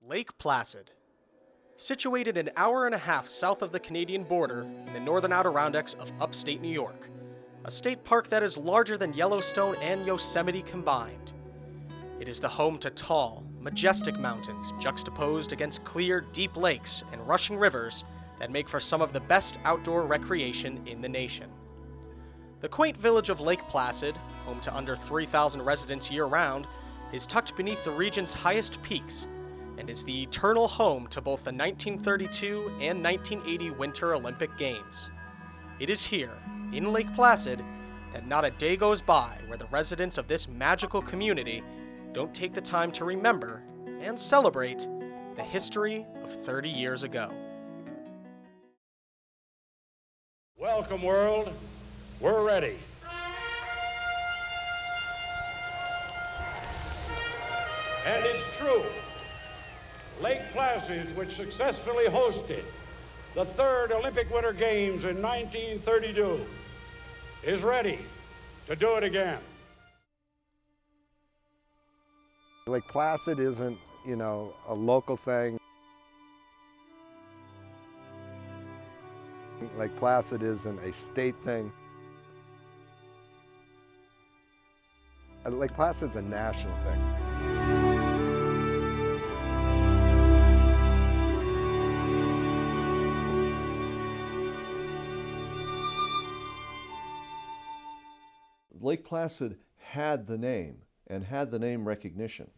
Lake Placid. Situated an hour and a half south of the Canadian border in the northern Adirondacks of upstate New York, a state park that is larger than Yellowstone and Yosemite combined. It is the home to tall, majestic mountains juxtaposed against clear, deep lakes and rushing rivers that make for some of the best outdoor recreation in the nation. The quaint village of Lake Placid, home to under 3,000 residents year-round, is tucked beneath the region's highest peaks and is the eternal home to both the 1932 and 1980 Winter Olympic Games. It is here, in Lake Placid, that not a day goes by where the residents of this magical community don't take the time to remember and celebrate the history of 30 years ago. Welcome, world. We're ready. And it's true. Lake Placid, which successfully hosted the third Olympic Winter Games in 1932, is ready to do it again. Lake Placid isn't, a local thing. Lake Placid isn't a state thing. Lake Placid's a national thing. Lake Placid had the name and had the name recognition.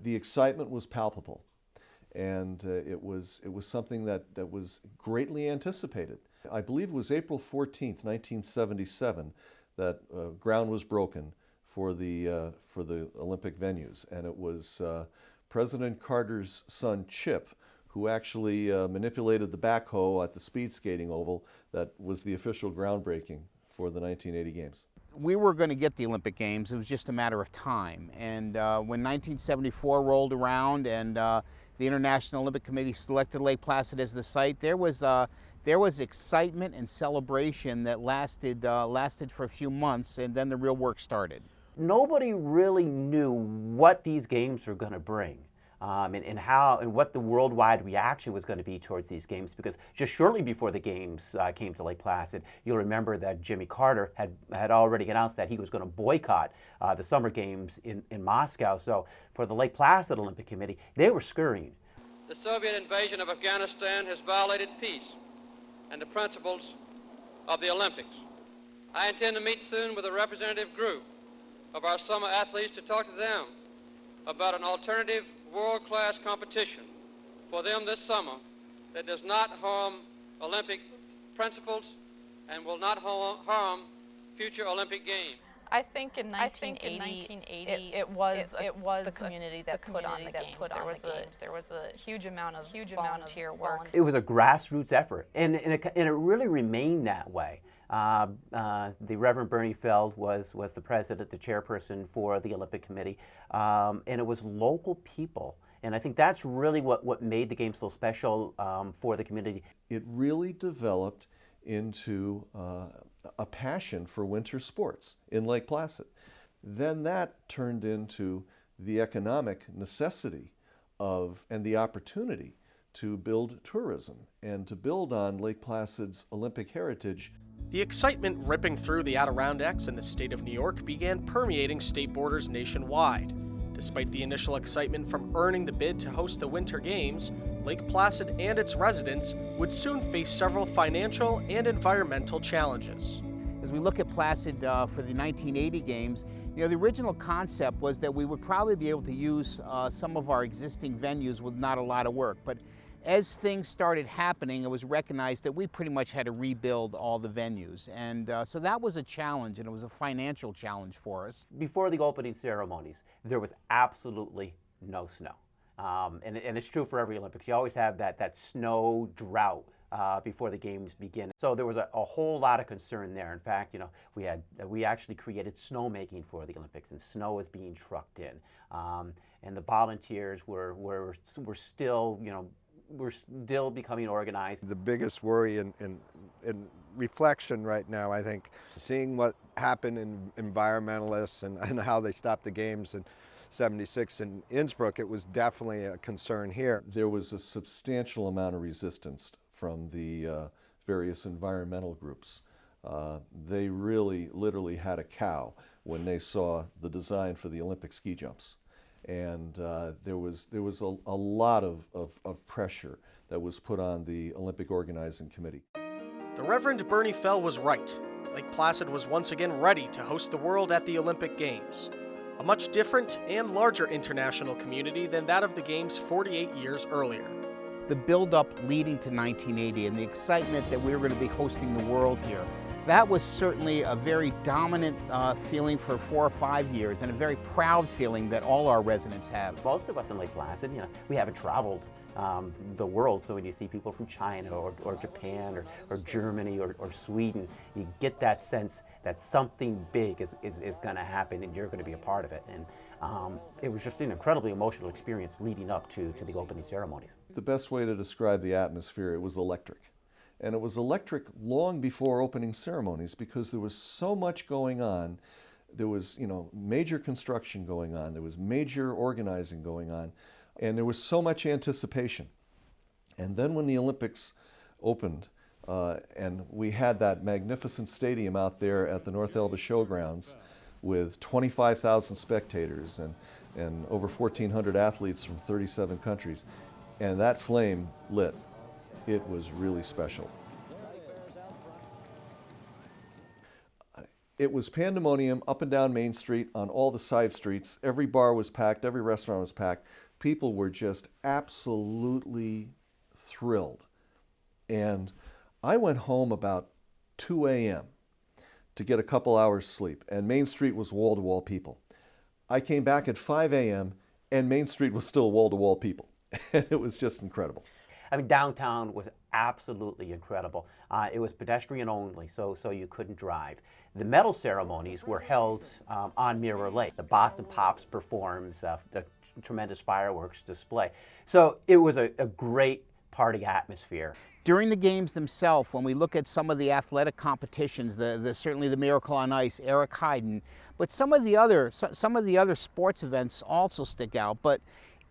The excitement was palpable, and it was something that was greatly anticipated. I believe it was April 14th, 1977, that ground was broken for the Olympic venues, and it was President Carter's son Chip who actually manipulated the backhoe at the speed skating oval that was the official groundbreaking for the 1980 Games. We were going to get the Olympic Games. It was just a matter of time. And when 1974 rolled around and the International Olympic Committee selected Lake Placid as the site, there was excitement and celebration that lasted for a few months, and then the real work started. Nobody really knew what these games were going to bring. And what the worldwide reaction was going to be towards these games, because just shortly before the games came to Lake Placid, you'll remember that Jimmy Carter had already announced that he was going to boycott the summer games in Moscow. So for the Lake Placid Olympic Committee, they were scurrying. The Soviet invasion of Afghanistan has violated peace and the principles of the Olympics. I intend to meet soon with a representative group of our summer athletes to talk to them about an alternative world-class competition for them this summer that does not harm Olympic principles and will not harm future Olympic Games. I think in 1980 it was the community that put on the games. There was a huge amount of volunteer work. It was a grassroots effort, and it really remained that way. The Reverend Bernie Feld was the president, the chairperson for the Olympic Committee, and it was local people. And I think that's really what made the game so special for the community. It really developed into a passion for winter sports in Lake Placid. Then that turned into the economic necessity and the opportunity to build tourism and to build on Lake Placid's Olympic heritage. The excitement ripping through the Adirondacks and the state of New York began permeating state borders nationwide. Despite the initial excitement from earning the bid to host the Winter Games, Lake Placid and its residents would soon face several financial and environmental challenges. As we look at Placid for the 1980 Games, the original concept was that we would probably be able to use some of our existing venues with not a lot of work. But as things started happening, it was recognized that we pretty much had to rebuild all the venues. And so that was a challenge, and it was a financial challenge for us. Before the opening ceremonies, there was absolutely no snow. And it's true for every Olympics. You always have that snow drought before the games begin. So there was a whole lot of concern there. In fact, we actually created snowmaking for the Olympics, and snow is being trucked in. And the volunteers were still, we're still becoming organized. The biggest worry in reflection right now, I think, seeing what happened in environmentalists and how they stopped the games, and 76 in Innsbruck, it was definitely a concern here. There was a substantial amount of resistance from the various environmental groups. They really literally had a cow when they saw the design for the Olympic ski jumps. And there was a lot of pressure that was put on the Olympic Organizing Committee. The Reverend Bernie Fell was right. Lake Placid was once again ready to host the world at the Olympic Games. A much different and larger international community than that of the Games 48 years earlier. The build-up leading to 1980 and the excitement that we were going to be hosting the world here, that was certainly a very dominant feeling for 4 or 5 years, and a very proud feeling that all our residents have. Most of us in Lake Placid, we haven't traveled the world, so when you see people from China or Japan or Germany or Sweden, you get that sense that something big is going to happen and you're going to be a part of it. And it was just an incredibly emotional experience leading up to the opening ceremonies. The best way to describe the atmosphere, it was electric. And it was electric long before opening ceremonies because there was so much going on. There was, major construction going on. There was major organizing going on. And there was so much anticipation. And then when the Olympics opened, and we had that magnificent stadium out there at the North Elba Showgrounds with 25,000 spectators and over 1,400 athletes from 37 countries, and that flame lit. It was really special. It was pandemonium up and down Main Street on all the side streets. Every bar was packed, every restaurant was packed. People were just absolutely thrilled. And I went home about 2 a.m. to get a couple hours sleep, and Main Street was wall-to-wall people. I came back at 5 a.m. and Main Street was still wall-to-wall people. And it was just incredible. I mean, downtown was absolutely incredible. It was pedestrian only, so you couldn't drive. The medal ceremonies were held on Mirror Lake. The Boston Pops performs the tremendous fireworks display. So it was a great party atmosphere. During the games themselves, when we look at some of the athletic competitions, certainly the Miracle on Ice, Eric Heiden, but some of the other sports events also stick out. But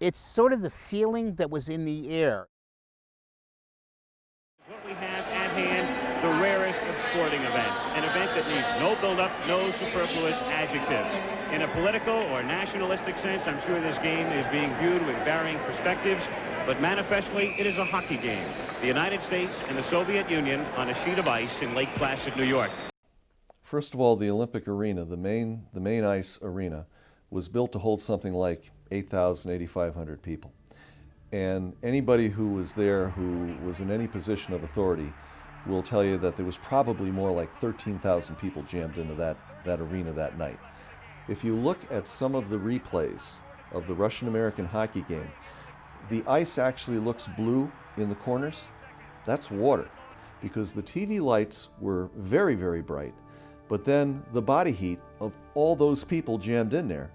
it's sort of the feeling that was in the air. What we have at hand, the rarest of sporting events, an event that needs no buildup, no superfluous adjectives. In a political or nationalistic sense, I'm sure this game is being viewed with varying perspectives, but manifestly it is a hockey game. The United States and the Soviet Union on a sheet of ice in Lake Placid, New York. First of all, the Olympic arena, the main ice arena, was built to hold something like 8,000, 8,500 people. And anybody who was there who was in any position of authority will tell you that there was probably more like 13,000 people jammed into that arena that night. If you look at some of the replays of the Russian-American hockey game, the ice actually looks blue in the corners. That's water, because the TV lights were very, very bright, but then the body heat of all those people jammed in there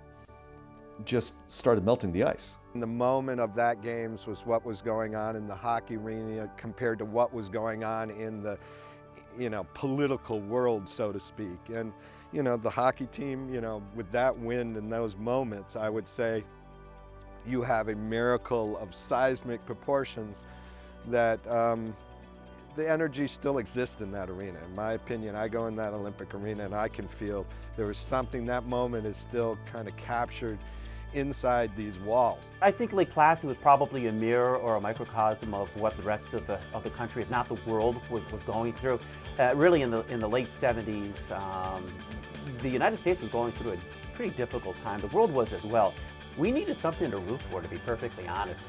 just started melting the ice. The moment of that games was what was going on in the hockey arena compared to what was going on in the, political world, so to speak. And, the hockey team, with that win and those moments, I would say you have a miracle of seismic proportions that the energy still exists in that arena. In my opinion, I go in that Olympic arena and I can feel there was something, that moment is still kind of captured inside these walls. I think Lake Placid was probably a mirror or a microcosm of what the rest of the country, if not the world, was going through. Really in the late 70s, the United States was going through a pretty difficult time. The world was as well. We needed something to root for, to be perfectly honest.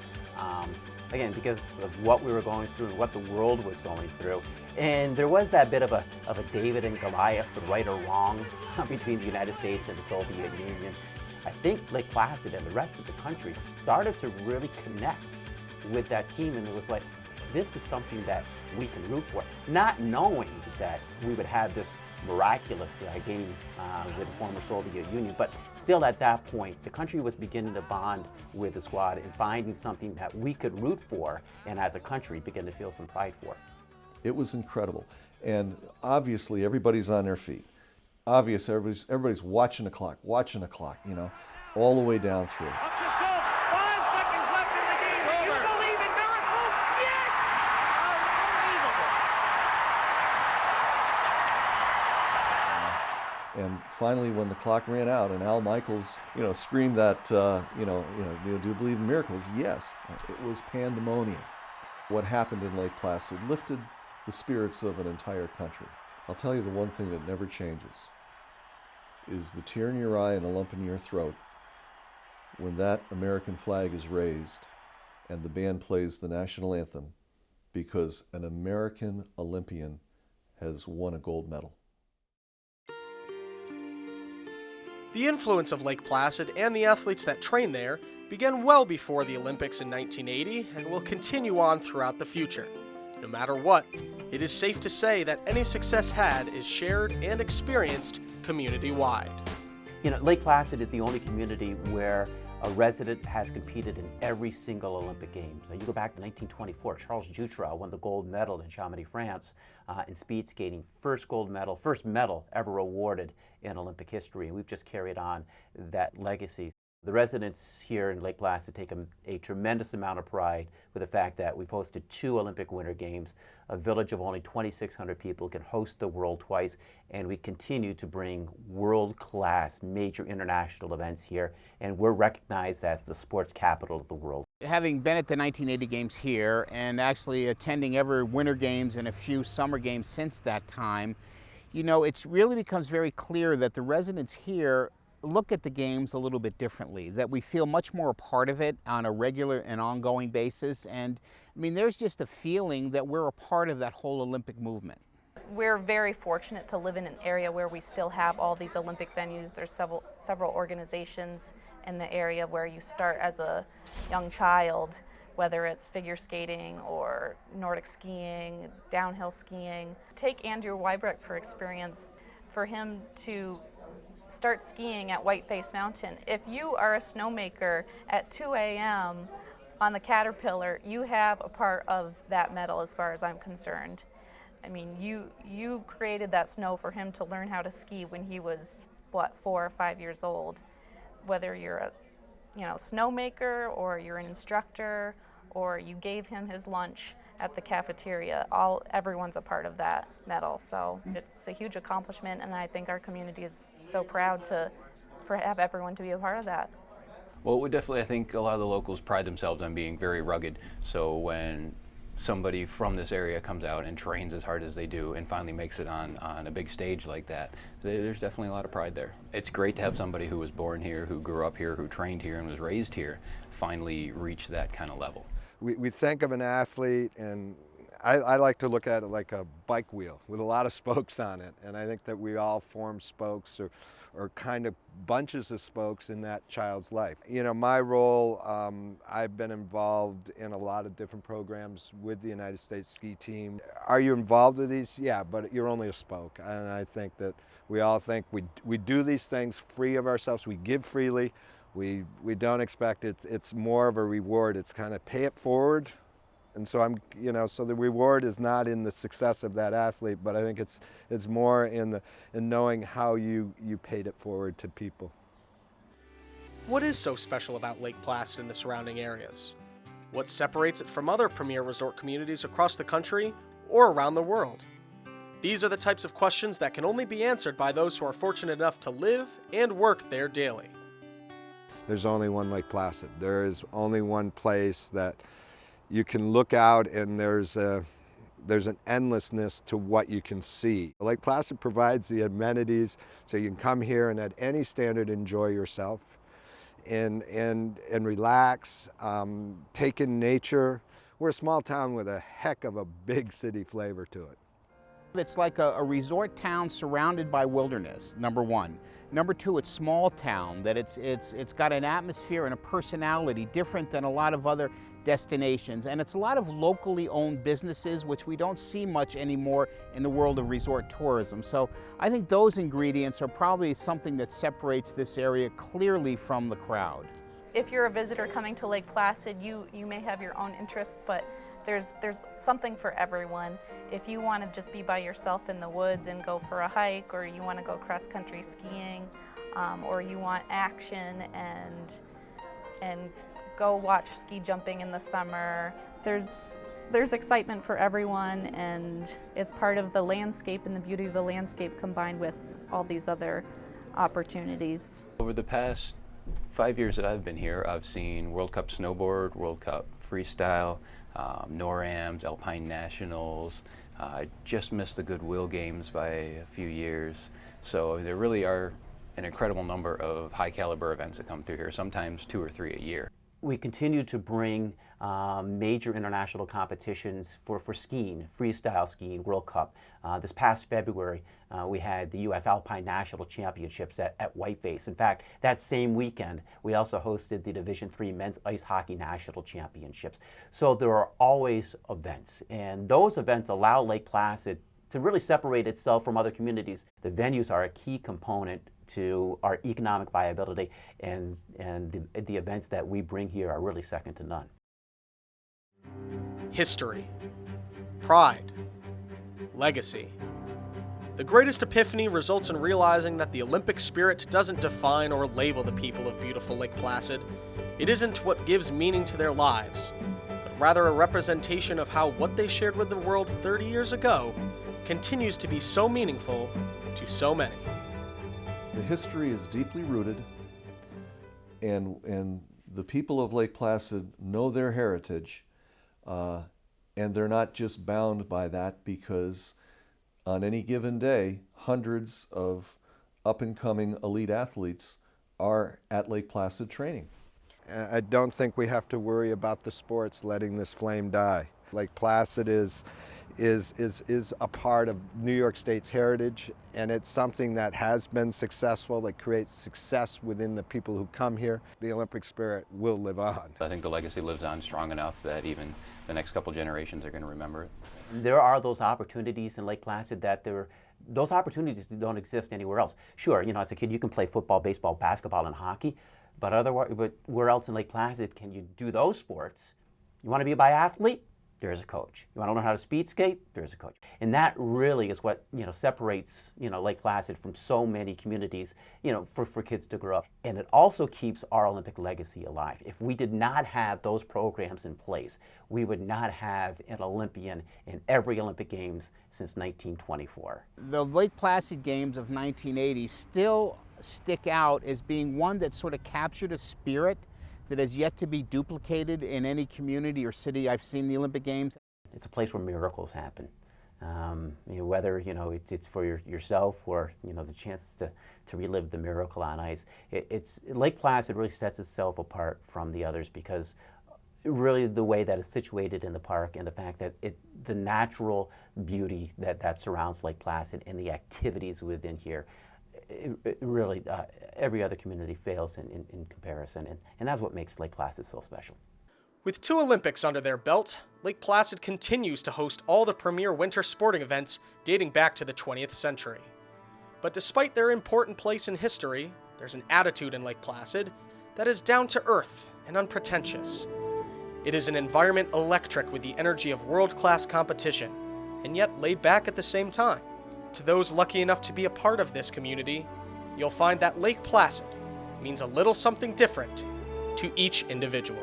Again, because of what we were going through and what the world was going through. And there was that bit of a David and Goliath, but right or wrong, between the United States and the Soviet Union. I think Lake Placid and the rest of the country started to really connect with that team, and it was like, this is something that we can root for. Not knowing that we would have this miraculous game with the former Soviet Union, but still at that point, the country was beginning to bond with the squad and finding something that we could root for, and as a country begin to feel some pride for. It was incredible. And obviously everybody's on their feet. obvious. Everybody's watching the clock, you know, all the way down through. Up to Schultz, 5 seconds left in the game. Do you believe in miracles? Yes! Unbelievable. And finally, when the clock ran out, and Al Michaels, you know, screamed that, do you believe in miracles? Yes. It was pandemonium. What happened in Lake Placid lifted the spirits of an entire country. I'll tell you the one thing that never changes is the tear in your eye and a lump in your throat when that American flag is raised and the band plays the national anthem because an American Olympian has won a gold medal. The influence of Lake Placid and the athletes that train there began well before the Olympics in 1980 and will continue on throughout the future. No matter what, it is safe to say that any success had is shared and experienced community-wide. You know, Lake Placid is the only community where a resident has competed in every single Olympic Games. Now, you go back to 1924, Charles Jutra won the gold medal in Chamonix, France, in speed skating. First medal ever awarded in Olympic history, and we've just carried on that legacy. The residents here in Lake Placid take a tremendous amount of pride with the fact that we've hosted 2 Olympic Winter Games. A village of only 2,600 people can host the world twice, and we continue to bring world-class major international events here, and we're recognized as the sports capital of the world. Having been at the 1980 Games here and actually attending every Winter Games and a few Summer Games since that time, you know, it really becomes very clear that the residents here look at the games a little bit differently, that we feel much more a part of it on a regular and ongoing basis. And I mean, there's just a feeling that we're a part of that whole Olympic movement. We're very fortunate to live in an area where we still have all these Olympic venues. There's several organizations in the area where you start as a young child, whether it's figure skating or Nordic skiing, downhill skiing. Take Andrew Weibrecht for experience. For him to start skiing at Whiteface Mountain. If you are a snowmaker at 2 a.m. on the Caterpillar, you have a part of that medal as far as I'm concerned. I mean, you created that snow for him to learn how to ski when he was, 4 or 5 years old. Whether you're a snowmaker or you're an instructor or you gave him his lunch at the cafeteria, everyone's a part of that medal. So it's a huge accomplishment, and I think our community is so proud to have everyone to be a part of that. Well, I think a lot of the locals pride themselves on being very rugged. So when somebody from this area comes out and trains as hard as they do and finally makes it on a big stage like that, there's definitely a lot of pride there. It's great to have somebody who was born here, who grew up here, who trained here and was raised here, finally reach that kind of level. We think of an athlete, and I like to look at it like a bike wheel with a lot of spokes on it, and I think that we all form spokes or kind of bunches of spokes in that child's life. You know, my role, I've been involved in a lot of different programs with the United States ski team. Are you involved with these? Yeah, but you're only a spoke, and I think that we all think we do these things free of ourselves, we give freely. We don't expect it. It's more of a reward. It's kind of pay it forward, and so so the reward is not in the success of that athlete, but I think it's more in knowing how you paid it forward to people. What is so special about Lake Placid and the surrounding areas? What separates it from other premier resort communities across the country or around the world? These are the types of questions that can only be answered by those who are fortunate enough to live and work there daily. There's only one Lake Placid. There is only one place that you can look out, and there's an endlessness to what you can see. Lake Placid provides the amenities so you can come here and at any standard enjoy yourself and relax, take in nature. We're a small town with a heck of a big city flavor to it. It's like a resort town surrounded by wilderness, number one. Number two, it's small town, that it's got an atmosphere and a personality different than a lot of other destinations. And it's a lot of locally owned businesses, which we don't see much anymore in the world of resort tourism. So I think those ingredients are probably something that separates this area clearly from the crowd. If you're a visitor coming to Lake Placid, you may have your own interests, but there's something for everyone. If you want to just be by yourself in the woods and go for a hike, or you want to go cross-country skiing, or you want action and go watch ski jumping in the summer, there's excitement for everyone, and it's part of the landscape and the beauty of the landscape combined with all these other opportunities. Over the past 5 years that I've been here, I've seen World Cup Snowboard, World Cup Freestyle, NORAMs, Alpine Nationals. I just missed the Goodwill Games by a few years. So there really are an incredible number of high caliber events that come through here, sometimes 2 or 3 a year. We continue to bring major international competitions for skiing, freestyle skiing, World Cup. This past February, we had the U.S. Alpine National Championships at Whiteface. In fact, that same weekend, we also hosted the Division III Men's Ice Hockey National Championships. So there are always events, and those events allow Lake Placid to really separate itself from other communities. The venues are a key component to our economic viability, and the events that we bring here are really second to none. History, pride, legacy. The greatest epiphany results in realizing that the Olympic spirit doesn't define or label the people of beautiful Lake Placid. It isn't what gives meaning to their lives, but rather a representation of how what they shared with the world 30 years ago continues to be so meaningful to so many. The history is deeply rooted, and the people of Lake Placid know their heritage, and they're not just bound by that, because on any given day, hundreds of up-and-coming elite athletes are at Lake Placid training. I don't think we have to worry about the sports letting this flame die. Lake Placid is a part of New York State's heritage, and it's something that has been successful, that creates success within the people who come here. The Olympic spirit will live on. I think the legacy lives on strong enough that even the next couple generations are going to remember it. There are those opportunities in Lake Placid those opportunities don't exist anywhere else. Sure, as a kid you can play football, baseball, basketball, and hockey, but where else in Lake Placid can you do those sports? You want to be a biathlete? There's a coach. You want to learn how to speed skate? There's a coach. And that really is what separates Lake Placid from so many communities for kids to grow up. And it also keeps our Olympic legacy alive. If we did not have those programs in place, we would not have an Olympian in every Olympic Games since 1924. The Lake Placid Games of 1980 still stick out as being one that sort of captured a spirit that has yet to be duplicated in any community or city I've seen the Olympic Games. It's a place where miracles happen. Whether it's for yourself or the chance to relive the miracle on ice. Lake Placid really sets itself apart from the others because really the way that it's situated in the park and the fact that the natural beauty that surrounds Lake Placid and the activities within here. It really, every other community fails in comparison, and that's what makes Lake Placid so special. With 2 Olympics under their belt, Lake Placid continues to host all the premier winter sporting events dating back to the 20th century. But despite their important place in history, there's an attitude in Lake Placid that is down to earth and unpretentious. It is an environment electric with the energy of world-class competition, and yet laid back at the same time. To those lucky enough to be a part of this community, you'll find that Lake Placid means a little something different to each individual.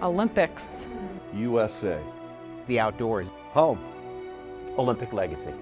Olympics. USA. The outdoors. Home. Olympic legacy.